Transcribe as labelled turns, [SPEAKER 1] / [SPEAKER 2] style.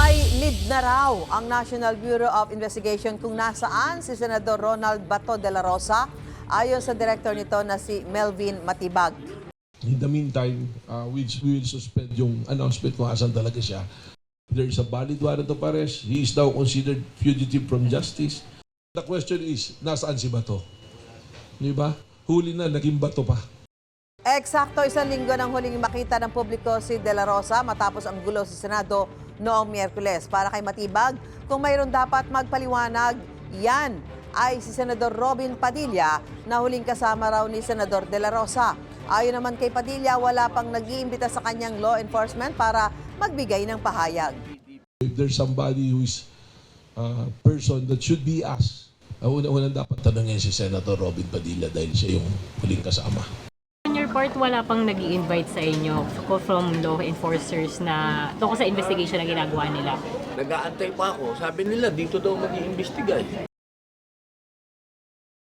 [SPEAKER 1] May lead na raw ang National Bureau of Investigation kung nasaan si Senador Ronald Bato de la Rosa ayon sa director nito na si Melvin Matibag.
[SPEAKER 2] In the meantime, we will suspend yung announcement kung asan talaga siya. There is a valid warrant of arrest. He is now considered fugitive from justice. The question is, nasaan si Bato? Di ba? Huli na, naging Bato pa.
[SPEAKER 1] Eksakto isang linggo nang huling makita ng publiko si De La Rosa matapos ang gulo sa Senado noong Miyerkules. Para kay Matibag, kung mayroon dapat magpaliwanag, yan ay si Senador Robin Padilla na huling kasama raw ni Senador De La Rosa. Ayon naman kay Padilla, wala pang nag-iimbita sa kanyang law enforcement para magbigay ng pahayag.
[SPEAKER 2] If there's somebody who is a person that should be asked, unang dapat tanongin si Senator Robin Padilla dahil siya yung huling kasama.
[SPEAKER 3] On your part, wala pang nag-i-invite sa inyo from law enforcers na tungkol sa investigation na ginagawa nila?
[SPEAKER 4] Nag-aantay pa ako. Sabi nila, dito daw mag-iimbestiga.